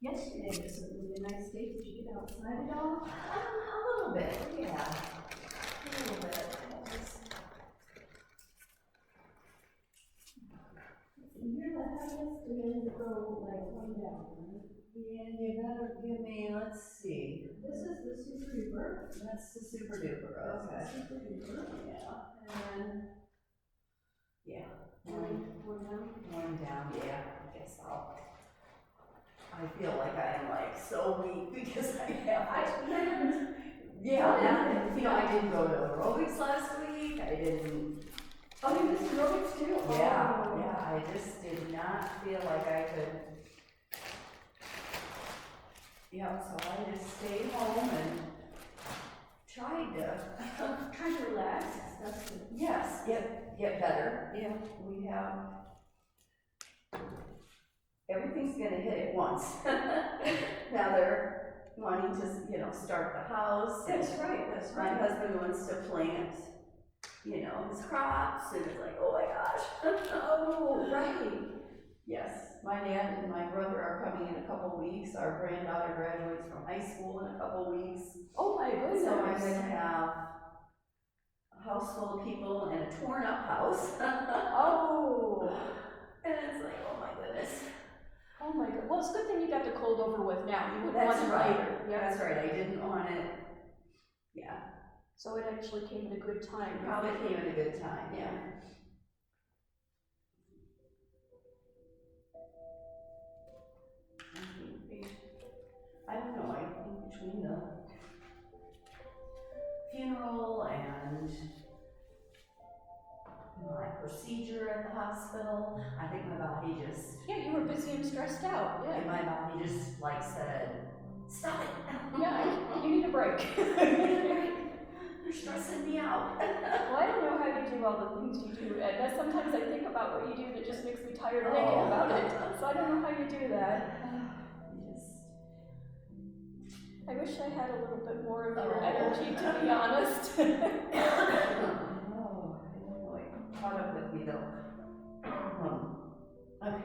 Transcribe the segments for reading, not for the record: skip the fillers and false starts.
Yesterday was a really nice day. Did you get outside at all? A little bit, yeah. A little bit. You're the heaviest and then go like one down, right? Yeah, you better give me, let's see. This is the super duper. That's the super duper, okay. That's the super duper, yeah. And then, Yeah. one down. One down, yeah. I guess I feel like I am like so weak because I have. I didn't go to aerobics last week. I didn't. Oh, you missed aerobics too? Yeah, Oh. yeah. I just did not feel like I could. Yeah, so I just stayed home and tried to relax. That's good. Yes, get better. Yeah, we have. Everything's gonna hit at once. Now they're wanting to, start the house. That's right. My husband wants to plant, his crops, and it's like, oh my gosh. Oh, right. Yes, my dad and my brother are coming in a couple weeks. Our granddaughter graduates from high school in a couple weeks. Oh my goodness. So I'm gonna have a house full of people and a torn up house. Oh. And it's like, oh my goodness. Oh my god. Well, it's a good thing you got the cold over with now. You wouldn't That's want it right. later. Yeah, that's right. I didn't want it. Yeah. So it actually came at a good time. Probably came at a good time, yeah. I don't know, I think between the funeral and my procedure at the hospital, I think my body just... Yeah, you were busy and stressed out, yeah. My body just like said, stop it. Yeah, you need a break. You're stressing me out. Well, I don't know how you do all the things you do, and sometimes I think about what you do that just makes me tired thinking about it. So I don't know how you do that. I wish I had a little bit more of your energy, to be honest. I don't know, it caught up with me though. Okay.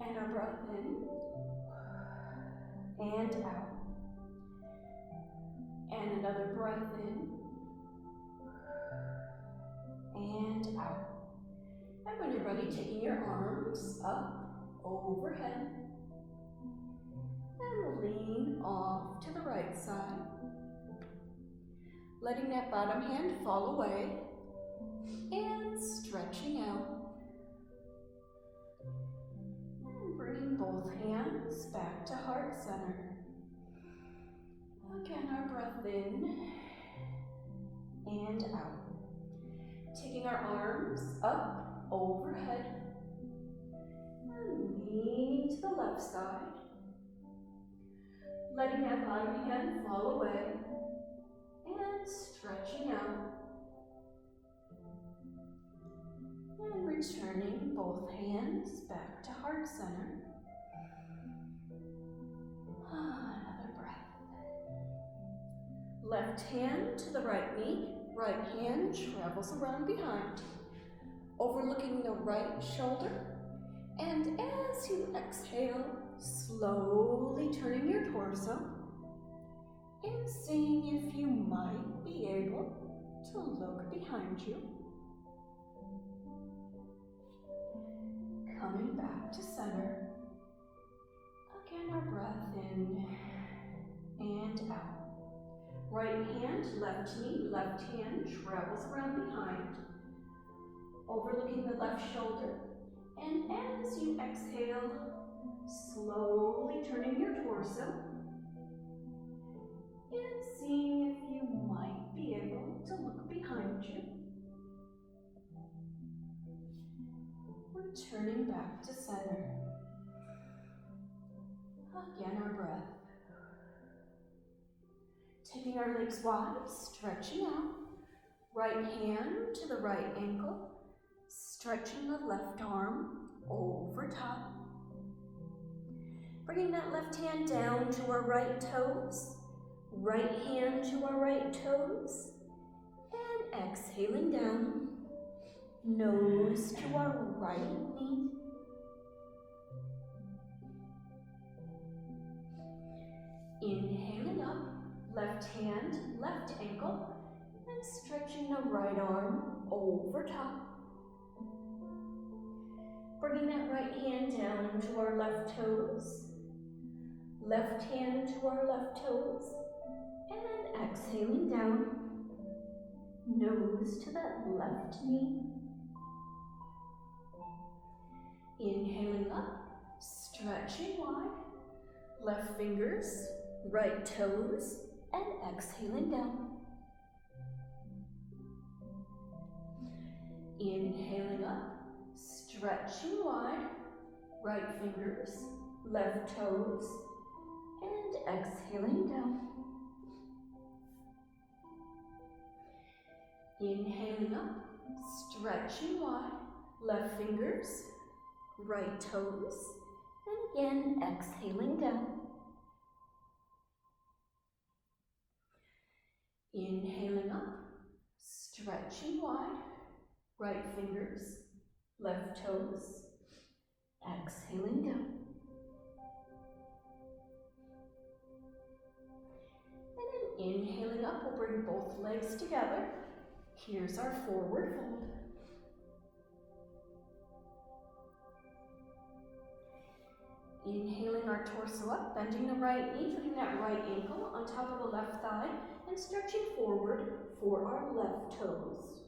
And our breath in, and out. And another breath in, and out. And when you're ready, taking your arms up, overhead, and lean off to the right side. Letting that bottom hand fall away, and stretching out. And bringing both hands back to heart center. Again, our breath in and out. Taking our arms up, overhead, and leaning to the left side. Letting that bottom hand fall away, and stretching out. And returning both hands back to heart center. Another breath. Left hand to the right knee, right hand travels around behind, overlooking the right shoulder, and as you exhale, slowly turning your torso, and seeing if you might be able to look behind you. Coming back to center. Again, our breath in and out. Right hand, left knee, left hand travels around behind, overlooking the left shoulder. And as you exhale, slowly turning your torso and seeing if you might be able to look behind you. Returning back to center. Again, our breath. Taking our legs wide, stretching out. Right hand to the right ankle, stretching the left arm over top. Bringing that left hand down to our right toes, right hand to our right toes, and exhaling down, nose to our right knee, Inhaling up, left hand, left ankle, and stretching the right arm over top. Bringing that right hand down to our left toes. Left hand to our left toes. And exhaling down. Nose to that left knee. Inhaling up, stretching wide. Left fingers, right toes, and exhaling down. Inhaling up, stretching wide. Right fingers, left toes, and exhaling down. Inhaling up, stretching wide. Left fingers, right toes, and again exhaling down. Inhaling up, stretching wide, right fingers, left toes, exhaling down. And then inhaling up, we'll bring both legs together. Here's our forward fold. Inhaling our torso up, bending the right knee, putting that right ankle on top of the left thigh, and stretching forward for our left toes.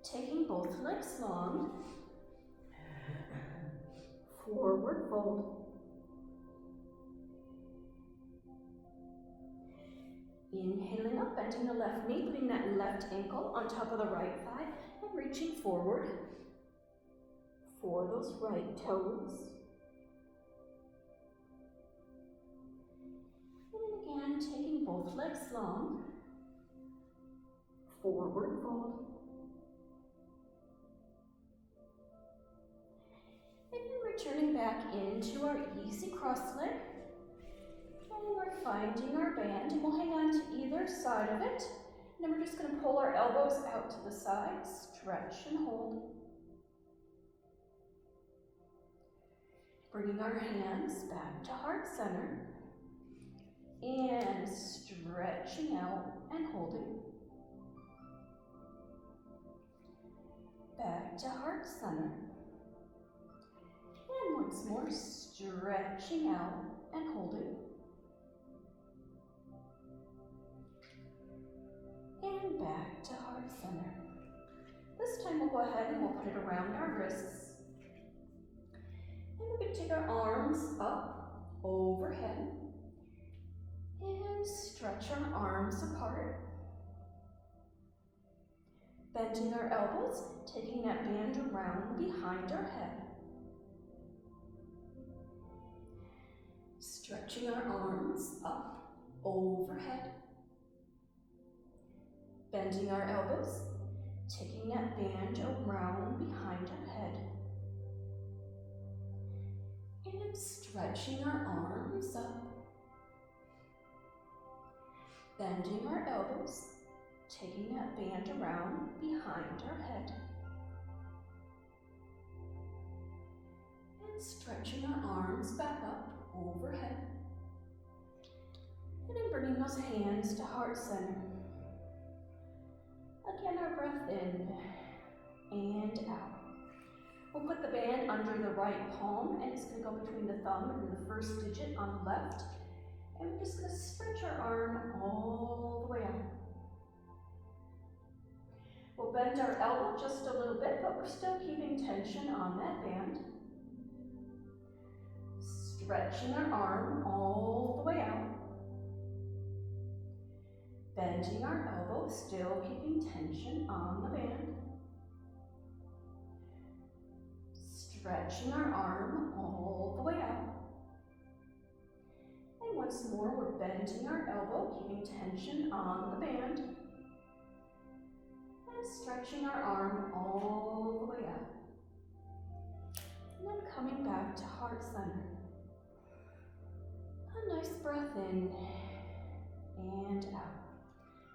Taking both legs long, forward fold. Inhaling up, bending the left knee, putting that left ankle on top of the right thigh, and reaching forward for those right toes. And then again, taking both legs long, forward fold. And then returning back into our easy cross leg. And we're finding our band, and we'll hang on to either side of it. And then we're just going to pull our elbows out to the side, stretch and hold. Bringing our hands back to heart center. And stretching out and holding. Back to heart center. And once more, stretching out and holding. And back to heart center. This time we'll go ahead and we'll put it around our wrists. And we can take our arms up, overhead, and stretch our arms apart. Bending our elbows, taking that band around behind our head. Stretching our arms up, overhead. Bending our elbows, taking that band around behind our head. And stretching our arms up. Bending our elbows, taking that band around behind our head. And stretching our arms back up overhead. And then bringing those hands to heart center. Again, our breath in and out. We'll put the band under the right palm, and it's going to go between the thumb and the first digit on the left. And we're just going to stretch our arm all the way out. We'll bend our elbow just a little bit, but we're still keeping tension on that band. Stretching our arm all the way out. Bending our elbow, still keeping tension on the band. Stretching our arm all the way out. And once more, we're bending our elbow, keeping tension on the band. And stretching our arm all the way out. And then coming back to heart center. A nice breath in and out.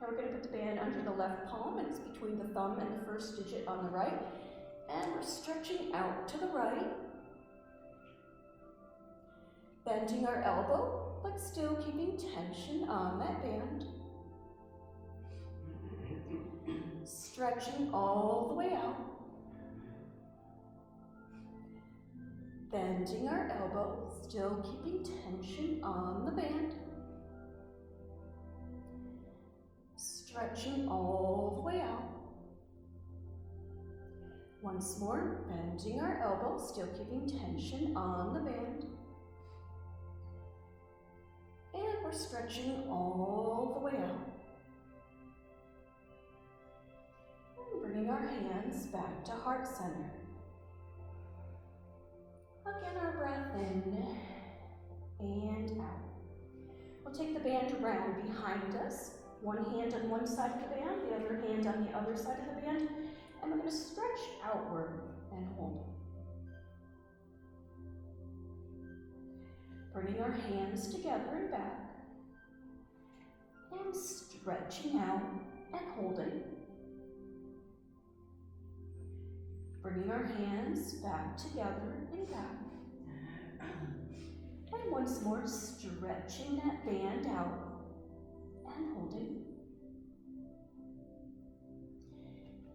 Now we're going to put the band under the left palm, and it's between the thumb and the first digit on the right. And we're stretching out to the right. Bending our elbow, but still keeping tension on that band. Stretching all the way out. Bending our elbow, still keeping tension on the band. Stretching all the way out. Once more, bending our elbow, still keeping tension on the band. And we're stretching all the way out. And bringing our hands back to heart center. Again, our breath in and out. We'll take the band around behind us. One hand on one side of the band, the other hand on the other side of the band. And we're going to stretch outward and hold. Bringing our hands together and back. And stretching out and holding. Bringing our hands back together and back. And once more, stretching that band out and holding.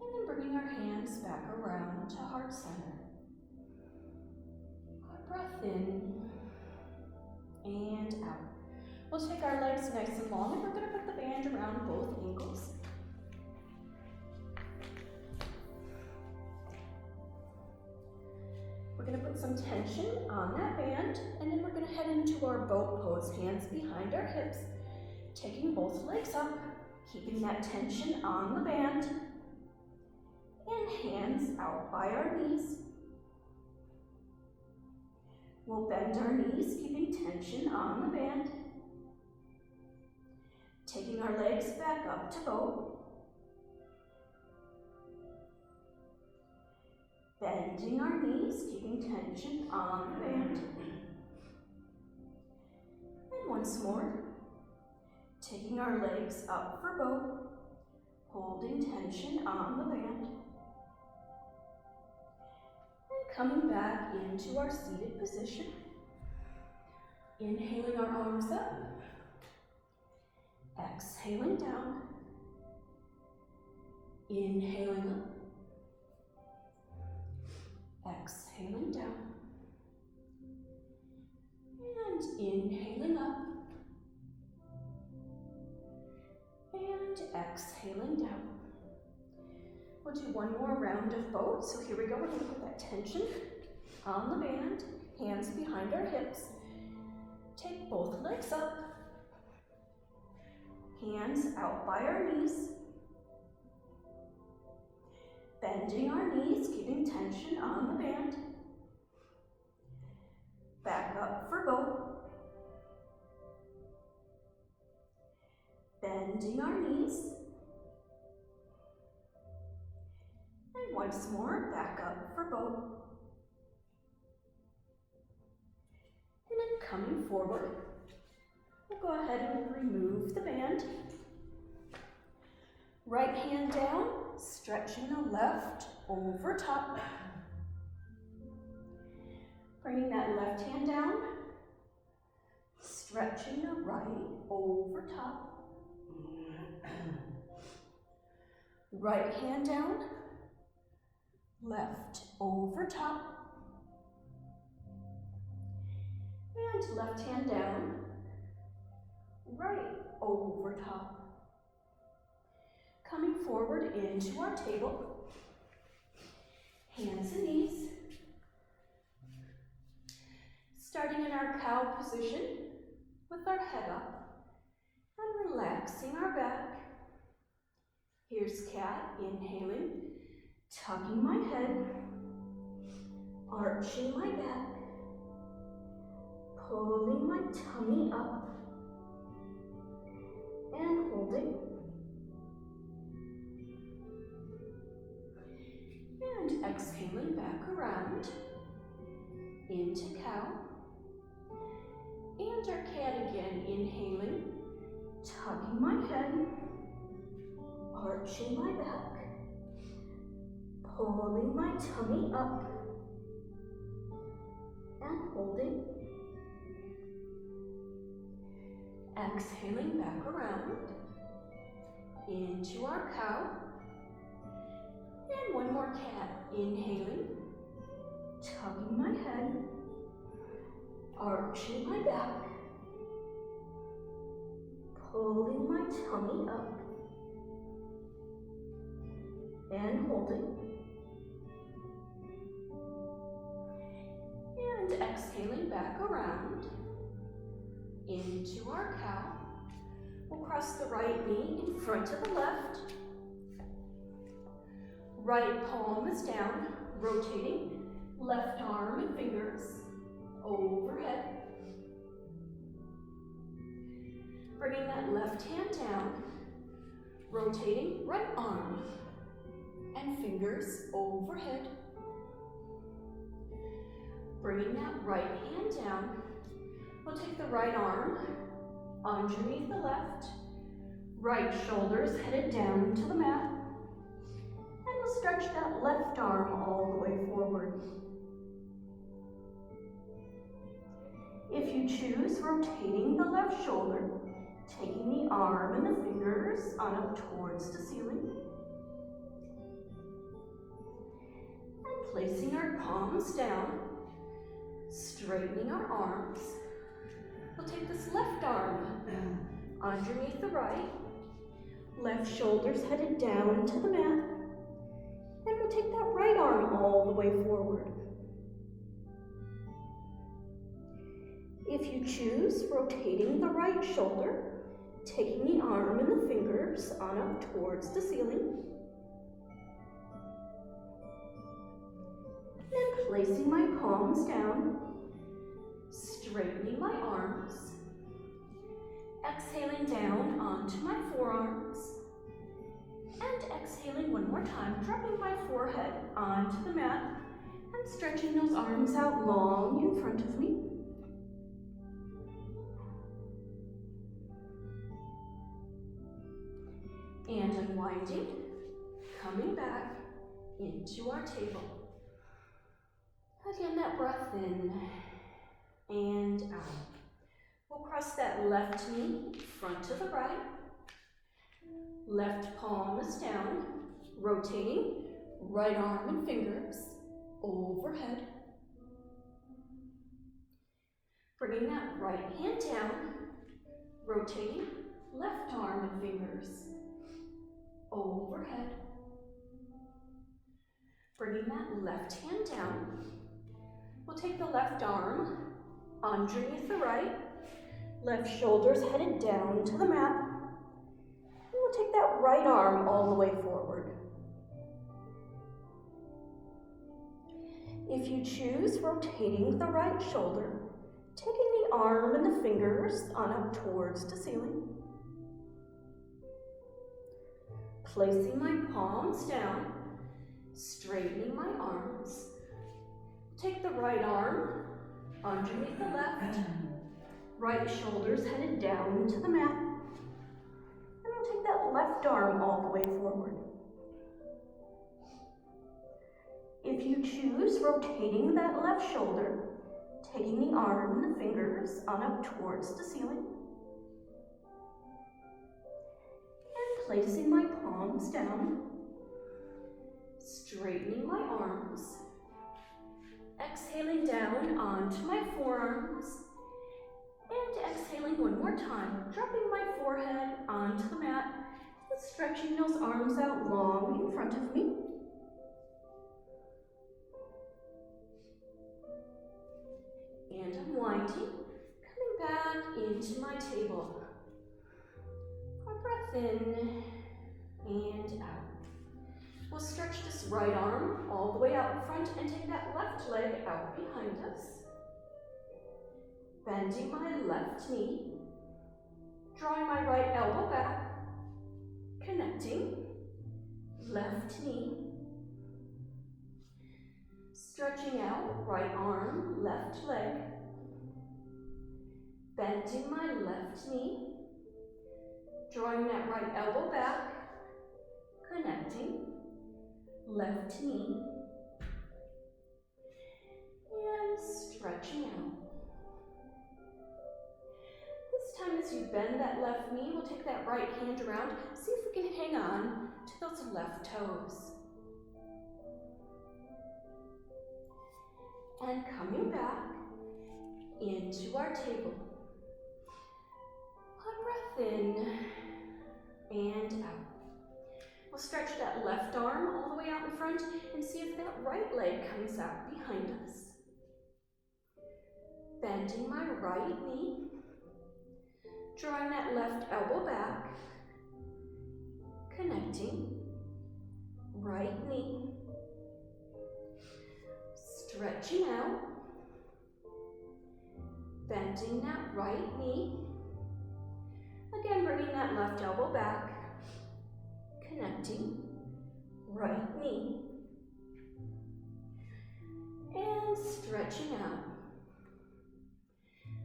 And then bringing our hands back around to heart center. Our breath in and out. We'll take our legs nice and long, and we're going to put the band around both ankles. We're going to put some tension on that band, and then we're going to head into our boat pose, hands behind our hips, taking both legs up, keeping that tension on the band, and hands out by our knees. We'll bend our knees, keeping tension on the band, taking our legs back up to boat, bending our knees, keeping tension on the band. And once more, taking our legs up for boat, holding tension on the band. And coming back into our seated position. Inhaling our arms up. Exhaling down. Inhaling up. Exhaling down. And inhaling up. And exhaling down. We'll do one more round of boat. So here we go. We're going to put that tension on the band, hands behind our hips. Take both legs up. Hands out by our knees. Bending our knees, keeping tension on the band. Back up for boat. Bending our knees. And once more, back up for boat. And then coming forward, we'll go ahead and remove the band. Right hand down, stretching the left over top. Bringing that left hand down, stretching the right over top. Right hand down, left over top. And left hand down, right over top. Coming forward into our table, hands and knees. Starting in our cow position with our head up and relaxing our back. Here's cat, inhaling, tucking my head, arching my back, pulling my tummy up, and holding. And exhaling back around into cow. And our cat again, inhaling, tucking my head, arching my back, pulling my tummy up, and holding. Exhaling back around into our cow. And one more cat. Inhaling, tucking my head, arching my back, pulling my tummy up, and holding. And exhaling back around into our cow. We'll cross the right knee in front of the left. Right palm is down, rotating. Left arm and fingers overhead. Bringing that left hand down, rotating right arm and fingers overhead. Bringing that right hand down, we'll take the right arm underneath the left, right shoulders headed down to the mat, and we'll stretch that left arm all the way forward. If you choose, rotating the left shoulder, taking the arm and the fingers on up towards the ceiling, and placing our palms down, straightening our arms. We'll take this left arm underneath the right, left shoulders headed down to the mat, and we'll take that right arm all the way forward. If you choose, rotating the right shoulder, taking the arm and the fingers on up towards the ceiling, and placing my palms down, straightening my arms, exhaling down onto my forearms, and exhaling one more time, dropping my forehead onto the mat and stretching those arms out long in front of me. And unwinding, coming back into our table. Again, that breath in and out. We'll cross that left knee, front to the right. Left palm is down, rotating, right arm and fingers overhead. Bringing that right hand down, rotating, left arm and fingers overhead. Bringing that left hand down, we'll take the left arm underneath the right, left shoulders headed down to the mat, and we'll take that right arm all the way forward. If you choose, rotating the right shoulder, taking the arm and the fingers on up towards the ceiling, placing my palms down, straightening my arms. Take the right arm underneath the left, right shoulders headed down to the mat, and we'll take that left arm all the way forward. If you choose, rotating that left shoulder, taking the arm and the fingers on up towards the ceiling, and placing my palms down, straightening my arms, exhaling down onto my forearms, and exhaling one more time, dropping my forehead onto the mat and stretching those arms out long in front of me. And unwinding, coming back into my table. Our breath in and out. We'll stretch this right arm all the way out in front and take that left leg out behind us. Bending my left knee, drawing my right elbow back, connecting, left knee, stretching out, right arm, left leg, bending my left knee, drawing that right elbow back, connecting, left knee, and stretching out. This time is as you bend that left knee, we'll take that right hand around. See if we can hang on to those left toes. And coming back into our table. A breath in and out. We'll stretch that left arm all the way out in front and see if that right leg comes out behind us. Bending my right knee, drawing that left elbow back, connecting, right knee, stretching out, bending that right knee, again bringing that left elbow back, connecting, right knee, and stretching out.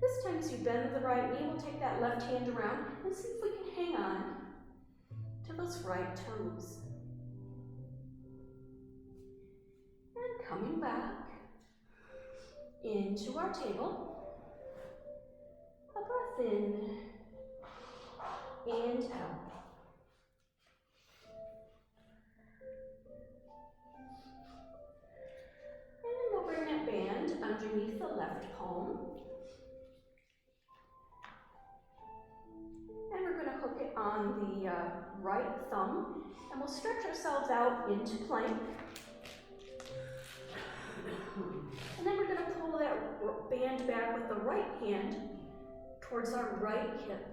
This time as you bend the right knee, we'll take that left hand around and see if we can hang on to those right toes. And coming back into our table, a breath in and out. And then we'll bring that band underneath the left palm. And we're going to hook it on the right thumb, and we'll stretch ourselves out into plank. And then we're going to pull that band back with the right hand towards our right hip.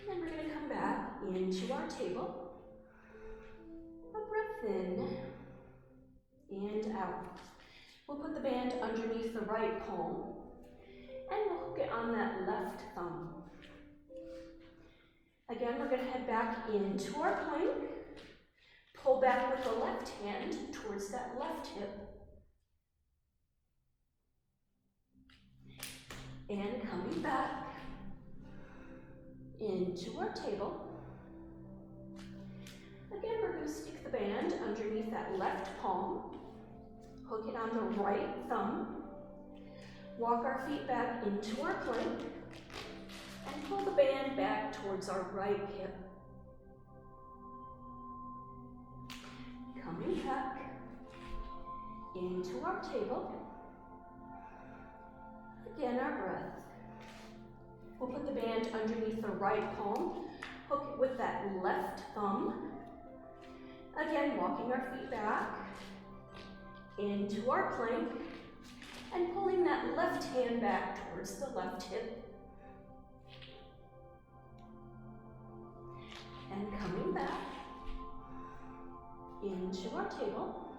And then we're going to come back into our table. A breath in and out. We'll put the band underneath the right palm. And we'll hook it on that left thumb. Again, we're going to head back into our plank. Pull back with the left hand towards that left hip. And coming back into our table. Again, we're going to stick the band underneath that left palm. Hook it on the right thumb. Walk our feet back into our plank and pull the band back towards our right hip. Coming back into our table. Again, our breath. We'll put the band underneath the right palm, hook it with that left thumb. Again, walking our feet back into our plank. And pulling that left hand back towards the left hip. And coming back into our table.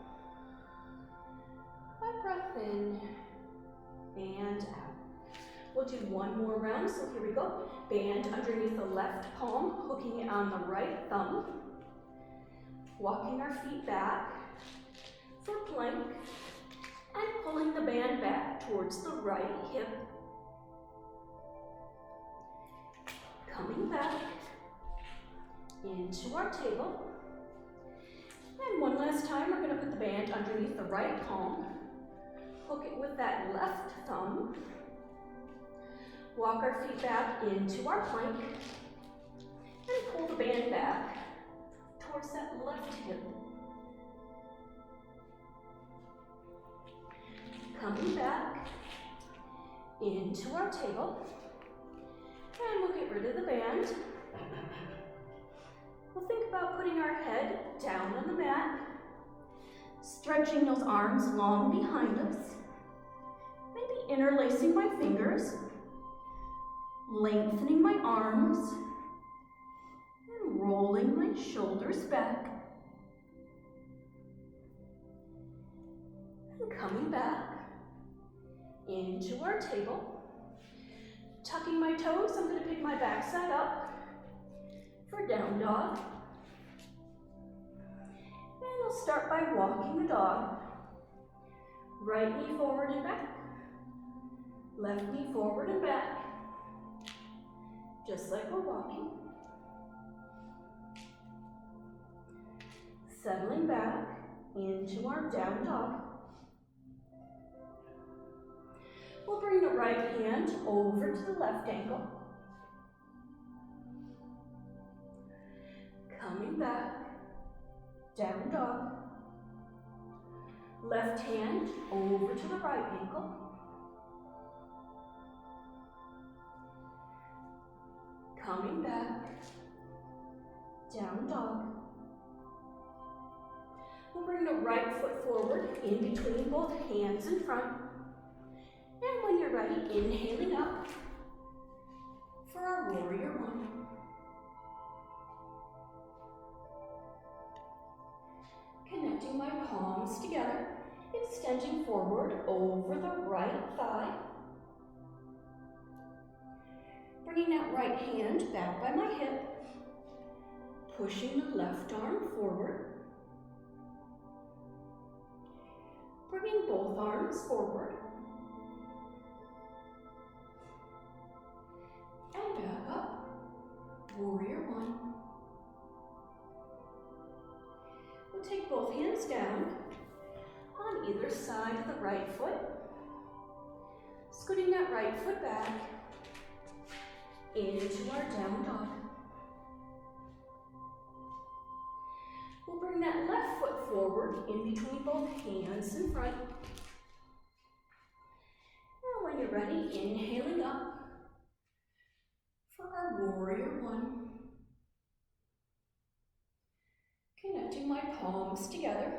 A breath in and out. We'll do one more round, so here we go. Band underneath the left palm, hooking it on the right thumb. Walking our feet back for plank. And pulling the band back towards the right hip. Coming back into our table. And one last time, we're going to put the band underneath the right palm. Hook it with that left thumb. Walk our feet back into our plank. And pull the band back towards that left hip. Coming back into our table, and we'll get rid of the band. We'll think about putting our head down on the mat, stretching those arms long behind us, maybe interlacing my fingers, lengthening my arms, and rolling my shoulders back, and coming back into our table. Tucking my toes, I'm going to pick my backside up for down dog. And I'll start by walking the dog. Right knee forward and back. Left knee forward and back. Just like we're walking. Settling back into our down dog. We'll bring the right hand over to the left ankle. Coming back, down dog. Left hand over to the right ankle. Coming back, down dog. We'll bring the right foot forward in between both hands in front. And when you're ready, inhaling up for our warrior one. Connecting my palms together, extending forward over the right thigh. Bringing that right hand back by my hip, pushing the left arm forward. Bringing both arms forward. And back up, warrior one. We'll take both hands down on either side of the right foot, scooting that right foot back into our down dog. We'll bring that left foot forward in between both hands in front. And when you're ready, inhaling up for our warrior one. Connecting my palms together,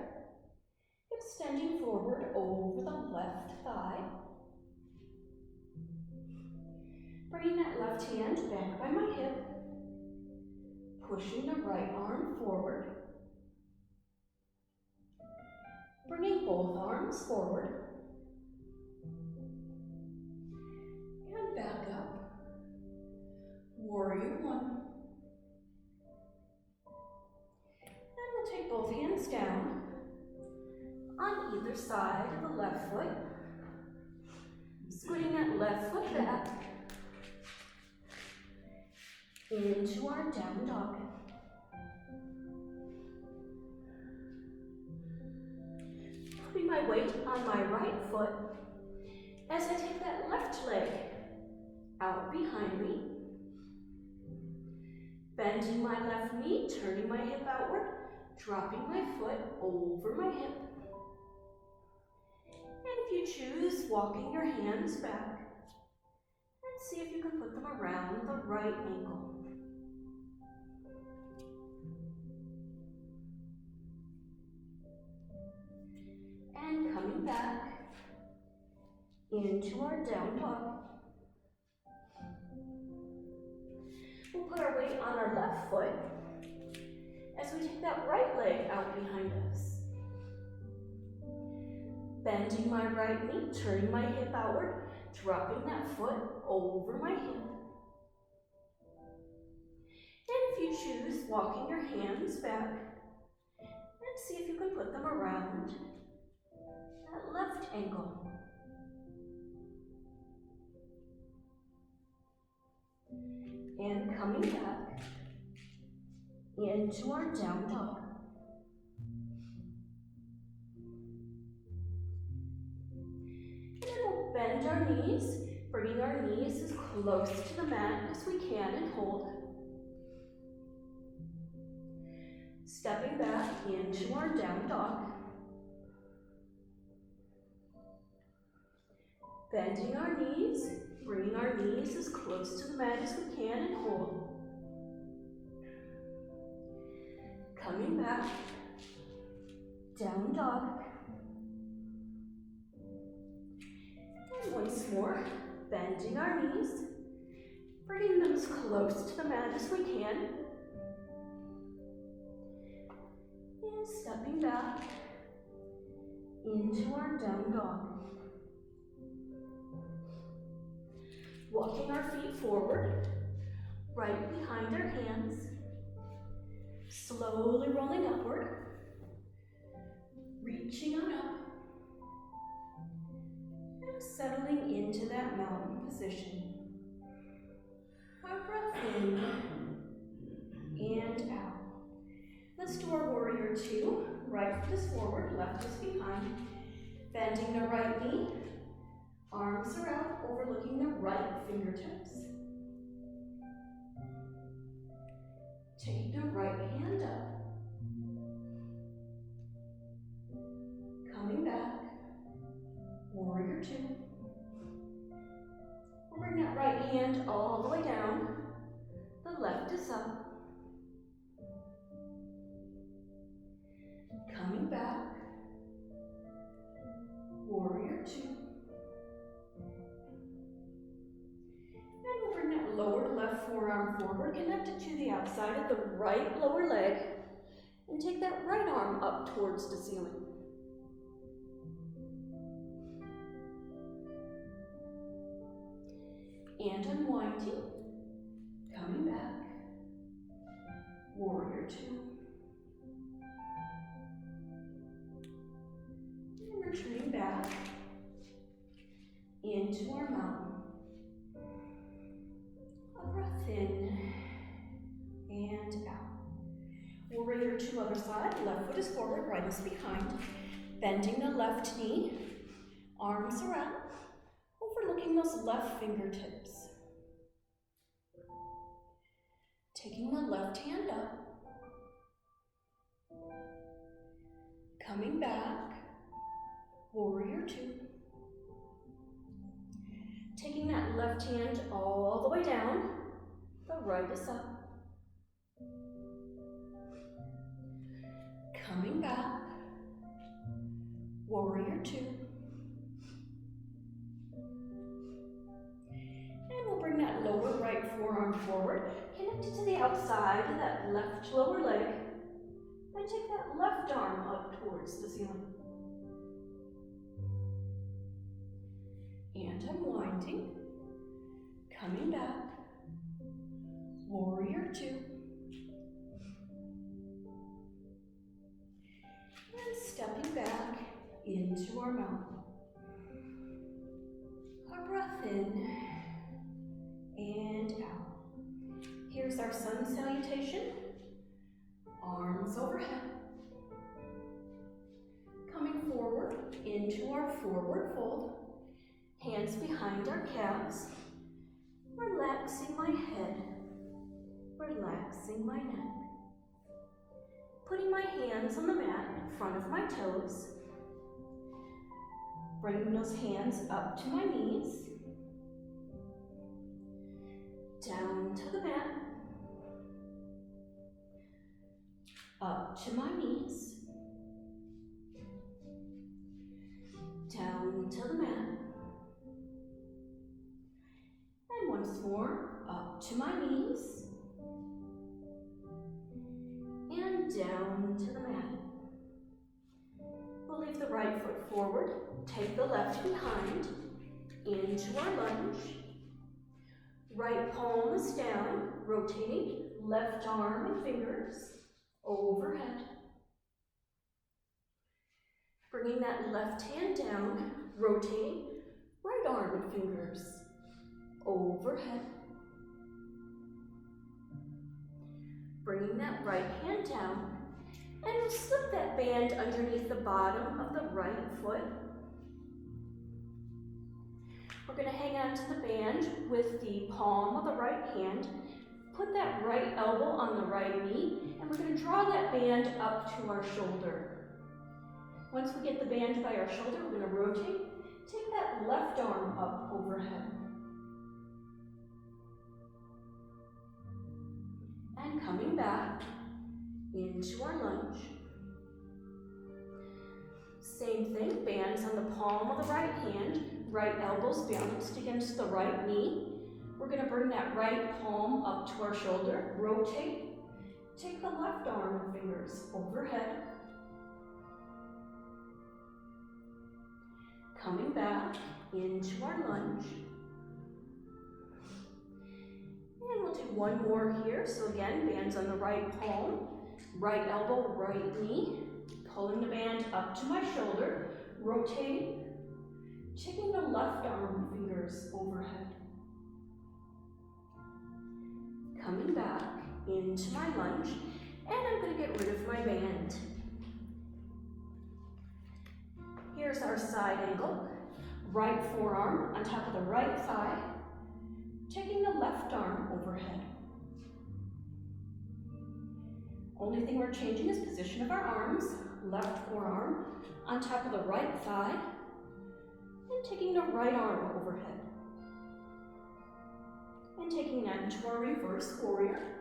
extending forward over the left thigh. Bringing that left hand back by my hip, pushing the right arm forward. Bringing both arms forward. And back up. Warrior one. And we'll take both hands down on either side of the left foot. Scooting that left foot back into our down dog. Putting my weight on my right foot as I take that left leg out behind me. Bending my left knee, turning my hip outward, dropping my foot over my hip. And if you choose, walking your hands back and see if you can put them around the right ankle. And coming back into our down dog. We'll put our weight on our left foot as we take that right leg out behind us. Bending my right knee, turning my hip outward, dropping that foot over my hip. And if you choose, walking your hands back and see if you can put them around that left ankle. And coming back into our down dog. And then we'll bend our knees, bringing our knees as close to the mat as we can and hold. Stepping back into our down dog. Bending our knees, bringing our knees as close to the mat as we can and hold. Coming back, down dog. And once more, bending our knees, bringing them as close to the mat as we can. And stepping back into our down dog. Walking our feet forward, right behind our hands, slowly rolling upward, reaching on up, and settling into that mountain position. Our breath in and out. Let's do our warrior two. Right foot is forward, left is behind. Bending the right knee, Arms are out, overlooking the right fingertips. Take the right hand up. Coming back. Warrior two. We'll bring that right hand all the way down. The left is up. Coming back. Warrior two. And we'll bring that lower left forearm forward, connect it to the outside of the right lower leg, and take that right arm up towards the ceiling. And unwinding, coming back, warrior two. And returning back into our mountain. A breath in and out. Warrior two, other side, left foot is forward, right is behind. Bending the left knee, arms are out. Overlooking those left fingertips. Taking the left hand up. Coming back. Warrior two. Taking that left hand all the way down. The right is up. Coming back. Warrior two. We'll bring that lower right forearm forward, connect it to the outside of that left lower leg, and take that left arm up towards the ceiling. And unwinding, coming back, warrior two. And stepping back into our mountain. Our breath in and out. Here's our sun salutation. Arms overhead. Coming forward into our forward fold. Hands behind our calves. Relaxing my head. Relaxing my neck. Putting my hands on the mat in front of my toes. Bringing those hands up to my knees. Down to the mat, up to my knees, down to the mat, and once more, up to my knees, and down to the mat. We'll leave the right foot forward, take the left behind, into our lunge. Right palm is down, rotating left arm and fingers overhead. Bringing that left hand down, rotating right arm and fingers overhead. Bringing that right hand down, and we'll slip that band underneath the bottom of the right foot. We're going to hang on to the band with the palm of the right hand, put that right elbow on the right knee, and we're going to draw that band up to our shoulder. Once we get the band by our shoulder, we're going to rotate, take that left arm up overhead. And coming back into our lunge. Same thing, bands on the palm of the right hand, right elbow's balanced against the right knee. We're going to bring that right palm up to our shoulder, rotate, take the left arm and fingers overhead. Coming back into our lunge. And we'll do one more here. So again, bands on the right palm, right elbow, right knee, pulling the band up to my shoulder, rotating, taking the left arm and fingers overhead. Coming back into my lunge, and I'm going to get rid of my band. Here's our side angle. right forearm on top of the right thigh, taking the left arm overhead. Only thing we're changing is position of our arms, left forearm on top of the right thigh, and taking the right arm overhead. And taking that into our reverse warrior.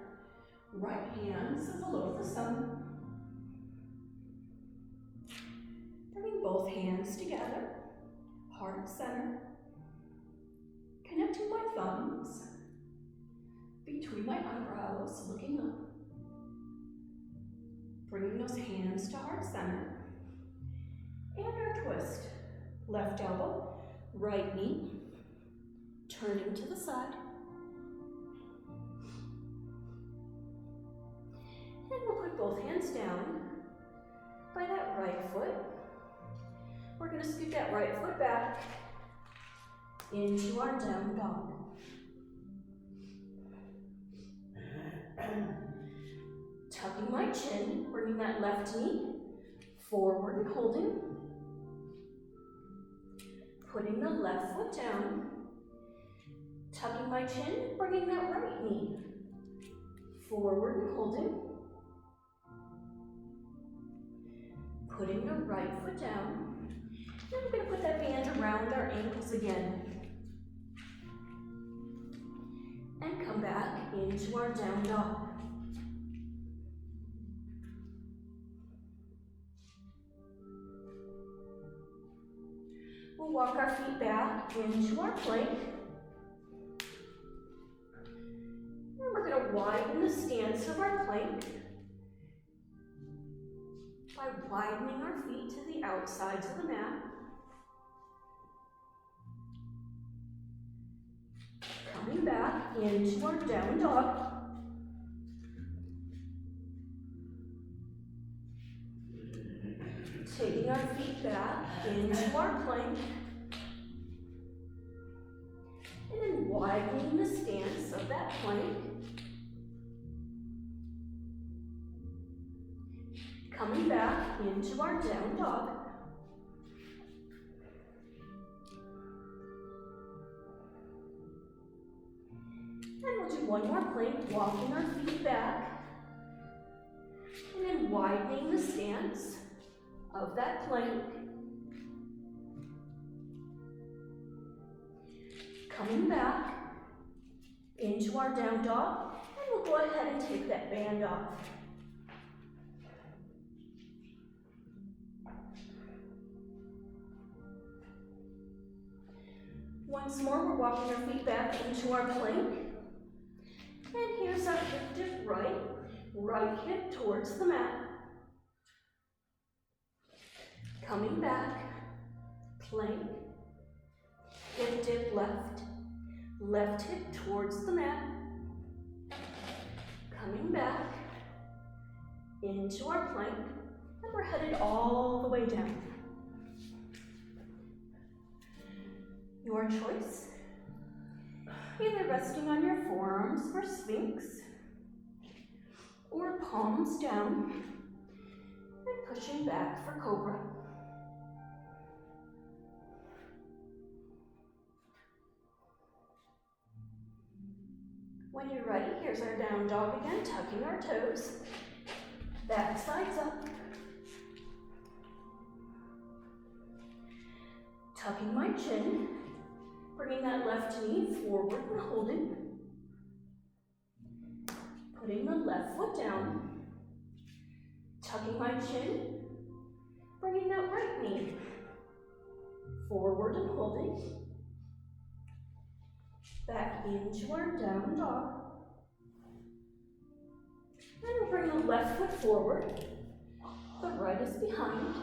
Right hand is below the sun. Bringing both hands together, heart center. Connecting my thumbs between my eyebrows, looking up. Bringing those hands to heart center. And our twist. Left elbow, right knee, turning to the side. And we'll put both hands down by that right foot. We're going to scoot that right foot back into our down dog. Tucking my chin, bringing that left knee forward and holding. Putting the left foot down. Tucking my chin, bringing that right knee forward and holding. Putting the right foot down. Then we're going to put that band around our ankles again. And come back into our down dog. We'll walk our feet back into our plank. And we're going to widen the stance of our plank by widening our feet to the outsides of the mat. Coming back into our down dog. Taking our feet back into our plank. And then widening the stance of that plank. Coming back into our down dog. And we'll do one more plank, walking our feet back. And then widening the stance of that plank. Coming back into our down dog. And we'll go ahead and take that band off. Once more, we're walking our feet back into our plank. And here's our hip dip right. Right hip towards the mat. Coming back, plank. Hip dip left. Left hip towards the mat. Coming back into our plank. And we're headed all the way down. Your choice. Either resting on your forearms for Sphinx, or palms down, and pushing back for Cobra. When you're ready, here's our down dog again, tucking our toes, back sides up. Tucking my chin. Bringing that left knee forward and holding. Putting the left foot down. Tucking my chin. Bringing that right knee forward and holding. Back into our down dog. And we'll bring the left foot forward. The right is behind.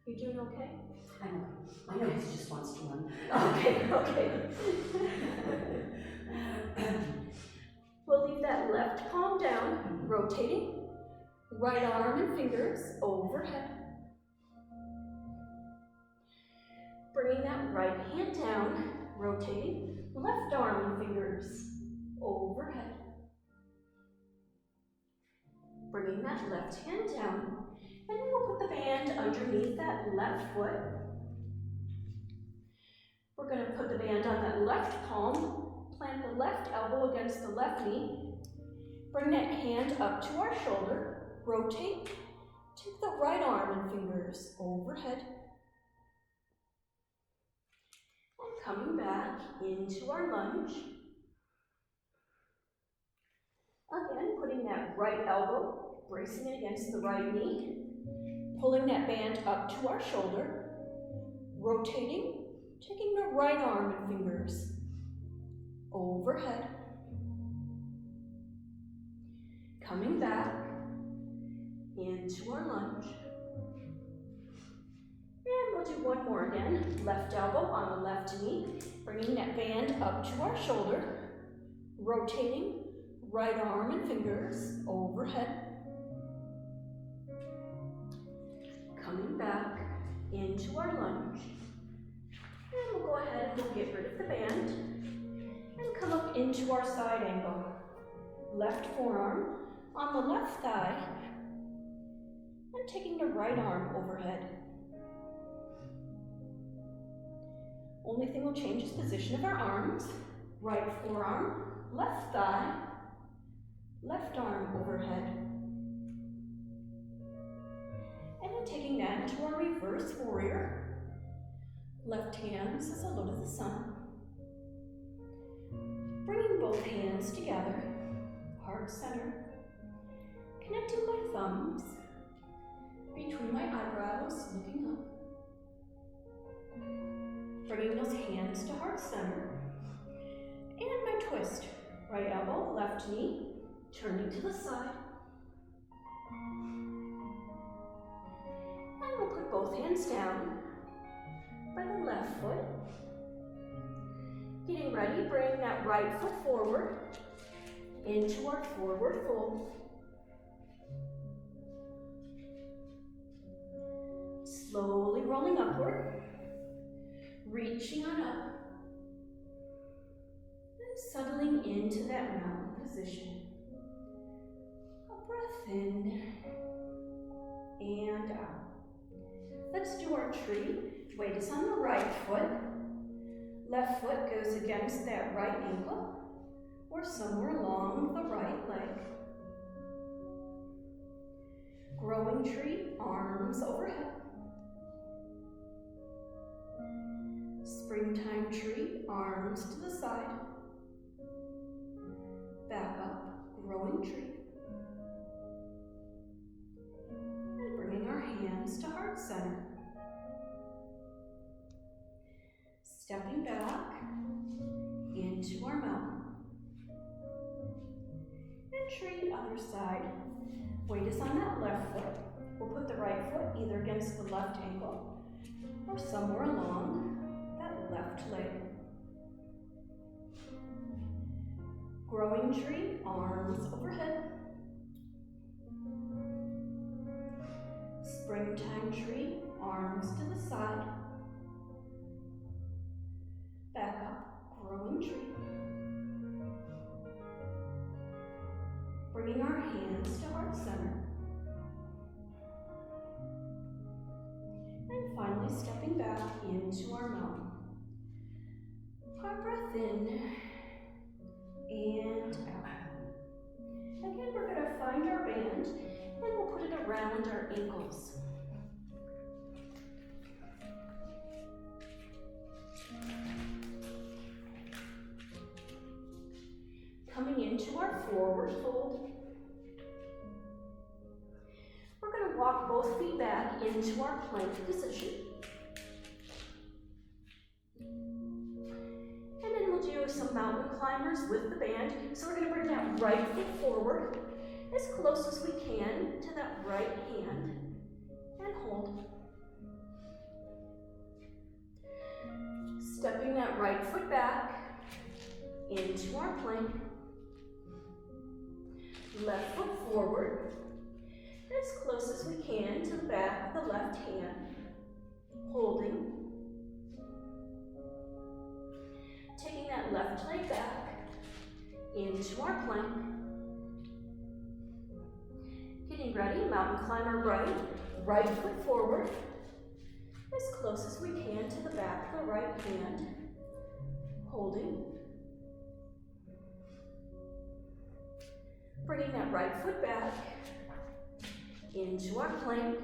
You doing okay? I'm okay. My nose just wants to run. Okay. We'll leave that left palm down, rotating. Right arm and fingers overhead. Bringing that right hand down, rotating. Left arm and fingers overhead. hand, left hand down. And then we'll put the band underneath that left foot. We're going to put the band on that left palm, plant the left elbow against the left knee. Bring that hand up to our shoulder, rotate, take the right arm and fingers overhead. And coming back into our lunge. Again, putting that right elbow, bracing it against the right knee, pulling that band up to our shoulder, rotating, taking the right arm and fingers overhead. Coming back into our lunge. And we'll do one more again. Left elbow on the left knee, bringing that band up to our shoulder, rotating, right arm and fingers overhead. Coming back into our lunge. And we'll go ahead and we'll get rid of the band and come up into our side angle. Left forearm on the left thigh and taking the right arm overhead. Only thing will change is position of our arms. Right forearm, left thigh, left arm overhead. And then taking that into our reverse warrior. Left hand says hello to the sun. Bringing both hands together, heart center. Connecting my thumbs between my eyebrows, looking up. Bringing those hands to heart center. And my twist. Right elbow, left knee, turning to the side. And we'll put both hands down by the left foot. Getting ready, bring that right foot forward into our forward fold. Slowly rolling upward, reaching on up, and settling into that mountain position. A breath in and out. Let's do our tree. Weight is on the right foot. Left foot goes against that right ankle or somewhere along the right leg. Growing tree, arms overhead. Springtime tree, arms to the side. Back up, growing tree. And bringing our hands to heart center. Stepping back into our mountain. And tree, other side. Weight is on that left foot. We'll put the right foot either against the left ankle or somewhere along that left leg. Growing tree, arms overhead. Springtime tree, arms to the side. Back up, growing tree. Bringing our hands to heart center. And finally stepping back into our mountain. Our breath in and out. Again, we're going to find our band and we'll put it around our ankles. Coming into our forward fold. We're going to walk both feet back into our plank position. And then we'll do some mountain climbers with the band. So we're going to bring that right foot forward as close as we can to that right hand and hold. Stepping that right foot back into our plank. Left foot forward, as close as we can to the back of the left hand, holding. Taking that left leg back into our plank. Getting ready, mountain climber right foot forward, as close as we can to the back of the right hand, holding. Bringing that right foot back into our plank.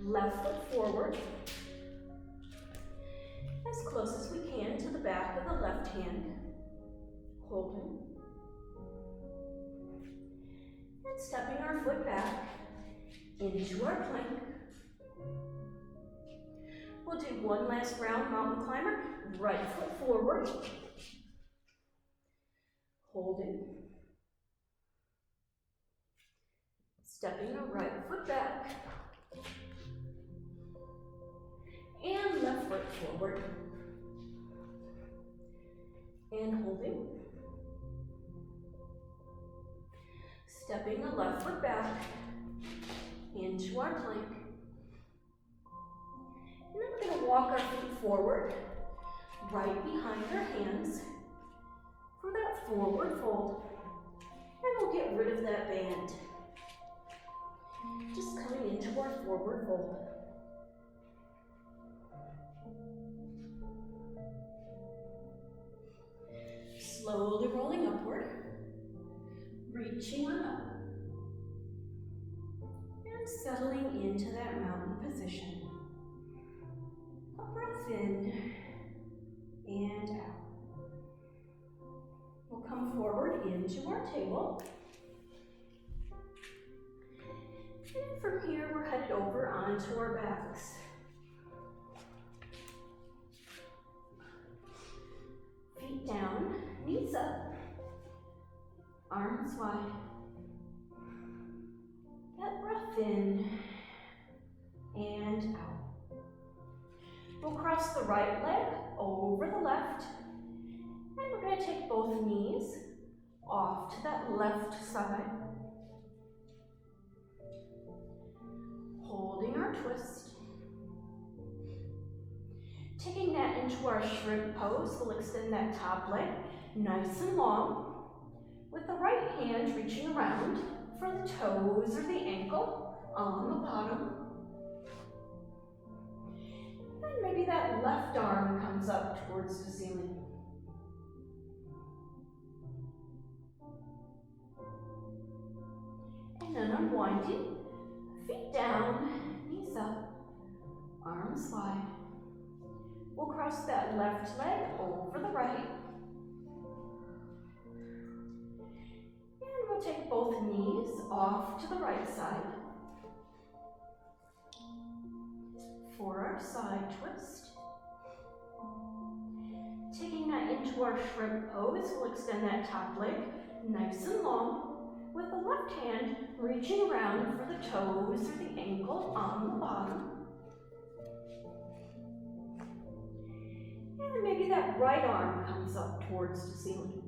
Left foot forward, as close as we can to the back of the left hand, holding. And stepping our foot back into our plank. We'll do one last round mountain climber, right foot forward, holding. Stepping our right foot back. And left foot forward. And holding. Stepping the left foot back into our plank. And then we're going to walk our feet forward, right behind our hands for that forward fold. And we'll get rid of that band. Just coming into our forward fold. Slowly rolling upward, reaching on up, and settling into that mountain position. A breath in and out. We'll come forward into our table. And from here, we're headed over onto our backs. Feet down, knees up, arms wide. That breath in and out. We'll cross the right leg over the left, and we're going to take both knees off to that left side. Holding our twist. Taking that into our shrimp pose, we'll extend that top leg nice and long, with the right hand reaching around for the toes or the ankle on the bottom. And maybe that left arm comes up towards the ceiling. And then unwinding, feet down, knees up, arms wide. We'll cross that left leg over the right. And we'll take both knees off to the right side. For our side twist. Taking that into our shrimp pose, we'll extend that top leg nice and long, with the left hand reaching around for the toes or the ankle on the bottom. And maybe that right arm comes up towards the ceiling.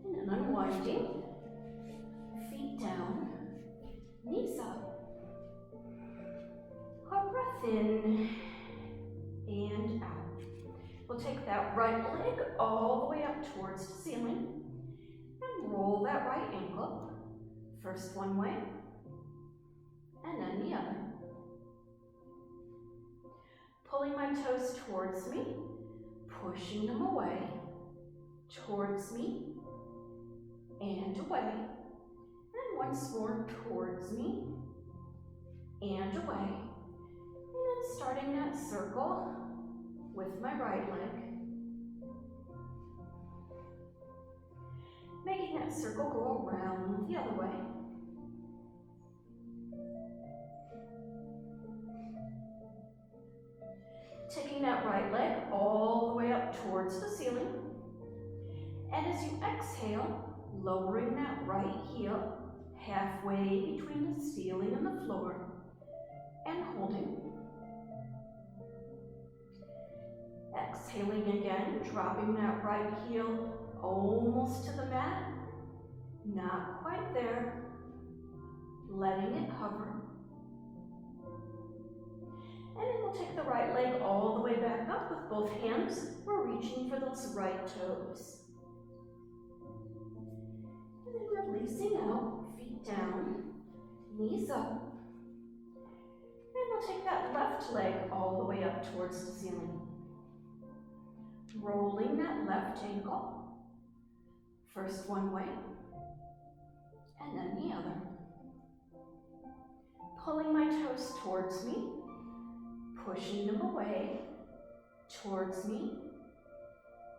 And then unwinding, feet down, knees up. Our breath in and out. We'll take that right leg all the way up towards the ceiling and roll that right ankle. First one way, and then the other. Pulling my toes towards me, pushing them away, towards me, and away. And once more towards me, and away. And then starting that circle with my right leg. Making that circle go around the other way. Taking that right leg all the way up towards the ceiling. And as you exhale, lowering that right heel halfway between the ceiling and the floor, and holding. Exhaling again, dropping that right heel almost to the mat. Not quite there. Letting it hover. And then we'll take the right leg all the way back up with both hands. We're reaching for those right toes. And then releasing out, feet down, knees up. And we'll take that left leg all the way up towards the ceiling. Rolling that left ankle. First one way, and then the other. Pulling my toes towards me, pushing them away, towards me,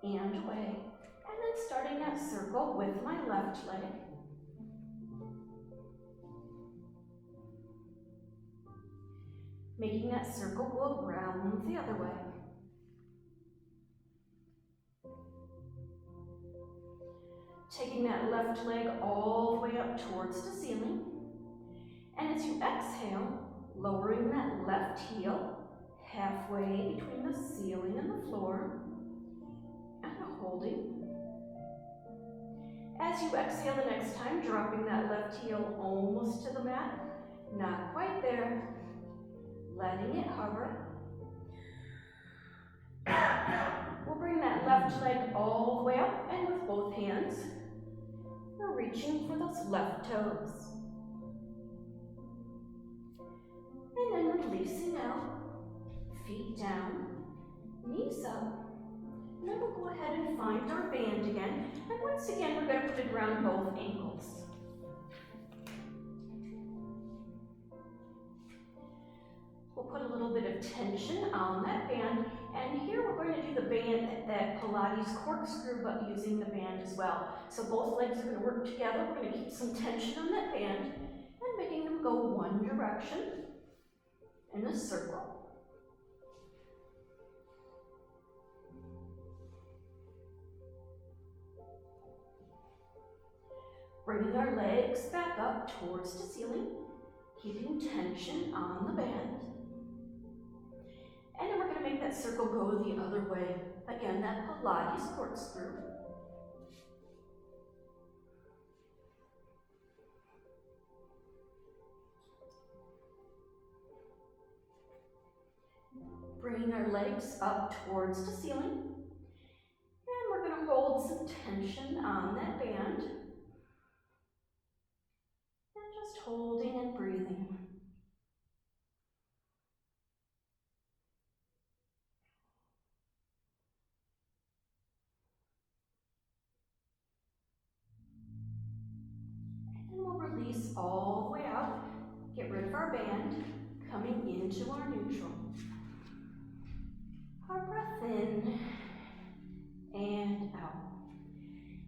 and away. And then starting that circle with my left leg. Making that circle go around the other way. Taking that left leg all the way up towards the ceiling. And as you exhale, lowering that left heel halfway between the ceiling and the floor. And holding. As you exhale the next time, dropping that left heel almost to the mat. Not quite there. Letting it hover. We'll bring that left leg all the way up, and with both hands, we're reaching for those left toes. And then releasing out, feet down, knees up. And then we'll go ahead and find our band again. And once again, we're going to put it around both ankles. We'll put a little bit of tension on that band. And here we're going to do the band, that Pilates corkscrew, but using the band as well. So both legs are going to work together. We're going to keep some tension on that band and making them go one direction in a circle. Bringing our legs back up towards the ceiling, keeping tension on the band. And then we're going to make that circle go the other way. Again, that Pilates corkscrew. Bringing our legs up towards the ceiling. And we're going to hold some tension on that band. And just holding and breathing. And we'll release all the way out. Get rid of our band, coming into our neutral. Our breath in and out.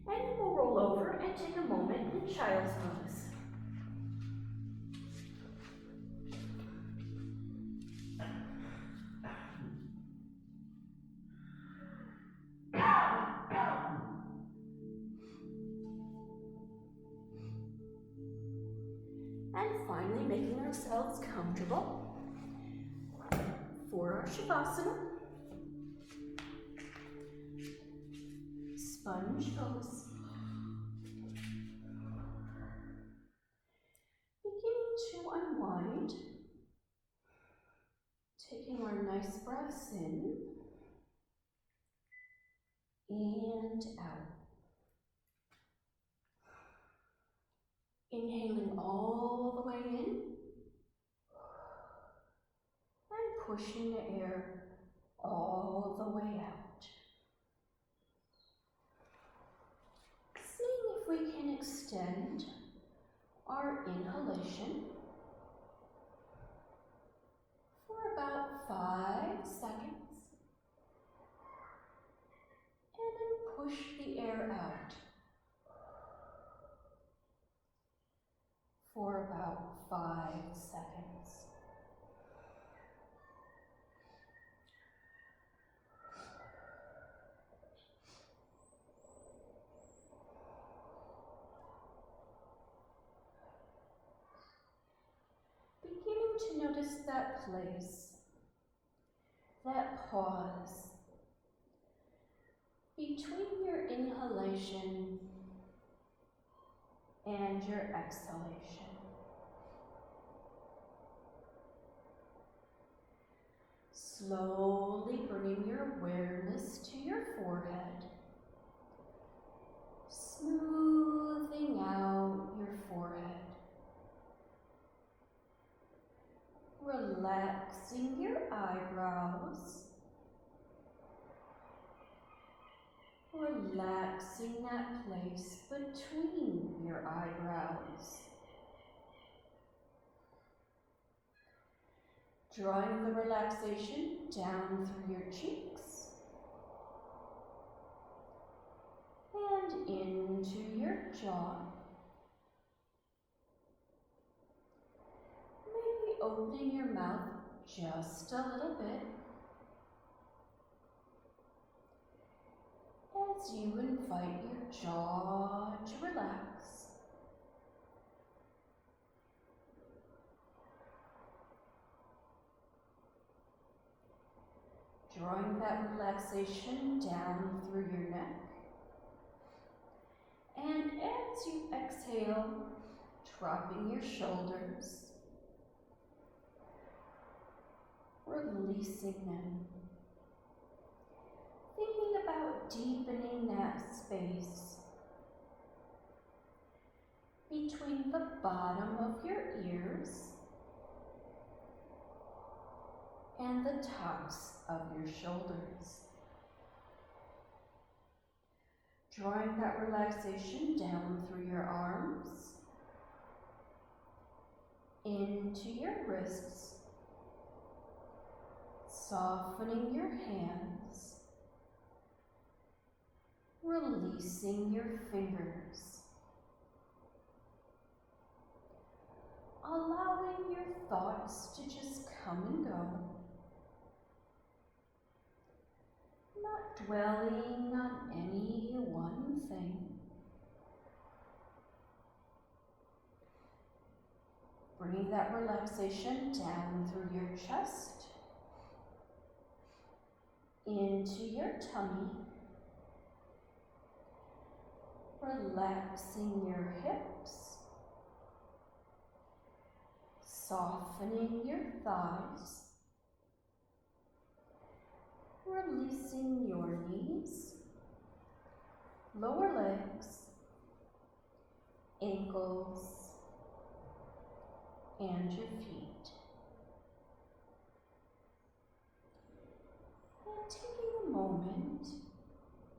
And then we'll roll over and take a moment in child's pose. And finally making ourselves comfortable for our Shavasana. Sponge pose. Beginning to unwind. Taking our nice breaths in and out. Inhaling all the way in and pushing the air all the way out. Seeing if we can extend our inhalation for about 5 seconds and then push the air out for about 5 seconds. Beginning to notice that place, that pause between your inhalation and your exhalation. Slowly bringing your awareness to your forehead, smoothing out relaxing that place between your eyebrows. Drawing the relaxation down through your cheeks and into your jaw. Maybe opening your mouth just a little bit as you invite your jaw to relax. Drawing that relaxation down through your neck. And as you exhale, dropping your shoulders, releasing them. Thinking about deepening that space between the bottom of your ears and the tops of your shoulders. Drawing that relaxation down through your arms, into your wrists, softening your hands, releasing your fingers, allowing your thoughts to just come and go, not dwelling on any one thing. Bringing that relaxation down through your chest, into your tummy, relaxing your hips, softening your thighs, releasing your knees, lower legs, ankles, and your feet. And taking a moment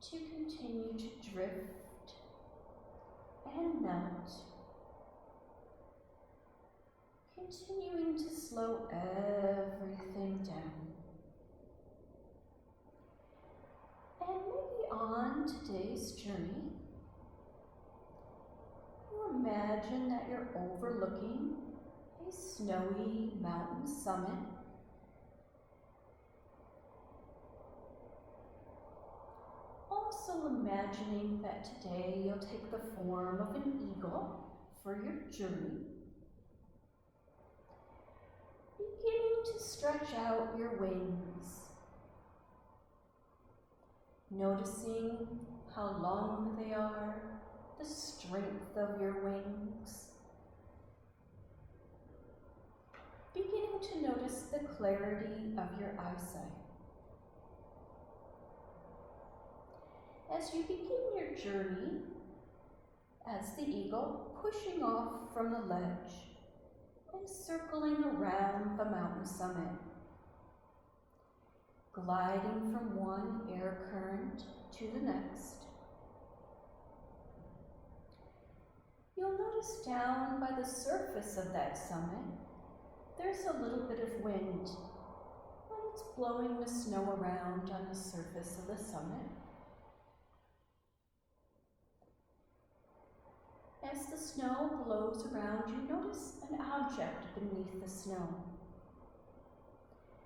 to continue to drift and melt, continuing to slow everything down. And maybe on today's journey, you imagine that you're overlooking a snowy mountain summit. Also imagining that today you'll take the form of an eagle for your journey. Beginning to stretch out your wings. Noticing how long they are, the strength of your wings. Beginning to notice the clarity of your eyesight. As you begin your journey, as the eagle, pushing off from the ledge and circling around the mountain summit, gliding from one air current to the next. You'll notice down by the surface of that summit, there's a little bit of wind, and it's blowing the snow around on the surface of the summit. As the snow blows around, you notice an object beneath the snow.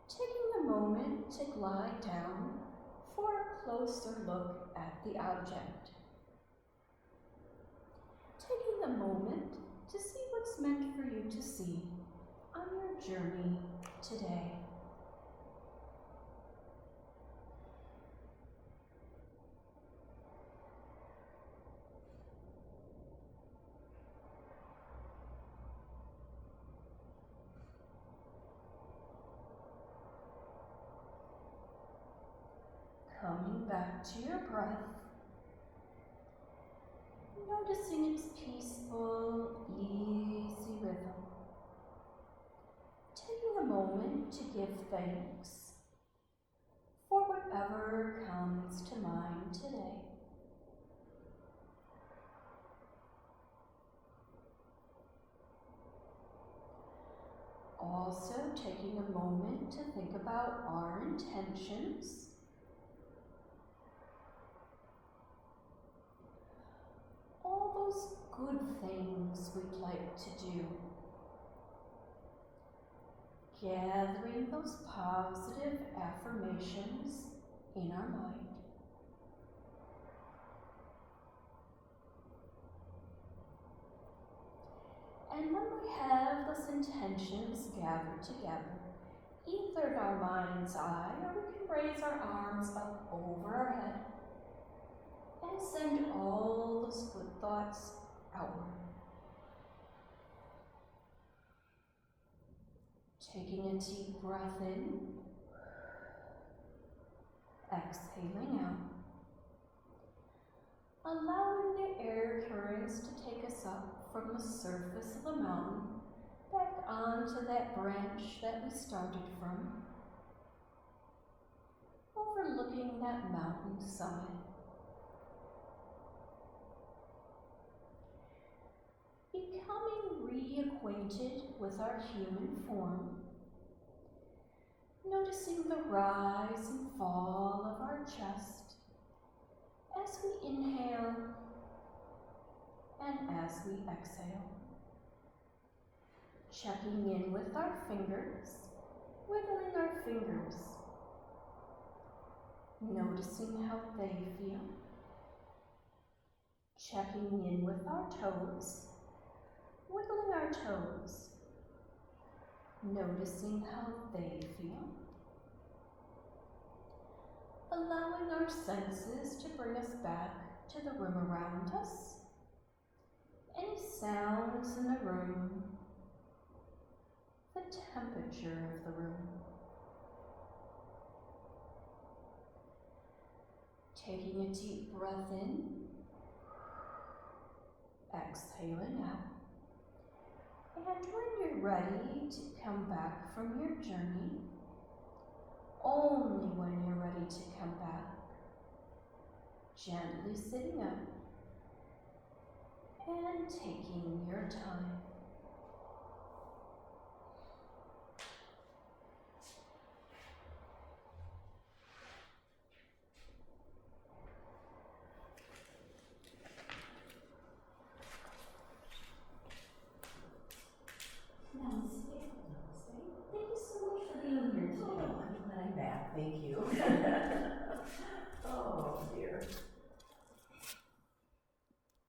Taking a moment to glide down for a closer look at the object. Taking a moment to see what's meant for you to see on your journey today. Coming back to your breath, noticing its peaceful, easy rhythm. Taking a moment to give thanks for whatever comes to mind today. Also taking a moment to think about our intentions. All those good things we'd like to do. Gathering those positive affirmations in our mind. And when we have those intentions gathered together, either in our mind's eye or we can raise our arms up over our head and send all those good thoughts outward. Taking a deep breath in, exhaling out. Allowing the air currents to take us up from the surface of the mountain back onto that branch that we started from, overlooking that mountain summit. Becoming reacquainted with our human form, noticing the rise and fall of our chest as we inhale and as we exhale. Checking in with our fingers, wiggling our fingers, noticing how they feel. Checking in with our toes, wiggling our toes, noticing how they feel. Allowing our senses to bring us back to the room around us. Any sounds in the room, the temperature of the room. Taking a deep breath in, exhaling out. And when you're ready to come back from your journey, only when you're ready to come back, gently sitting up and taking your time. Namaste. Thank you so much for being here today. I'm glad I'm back, thank you. Oh dear.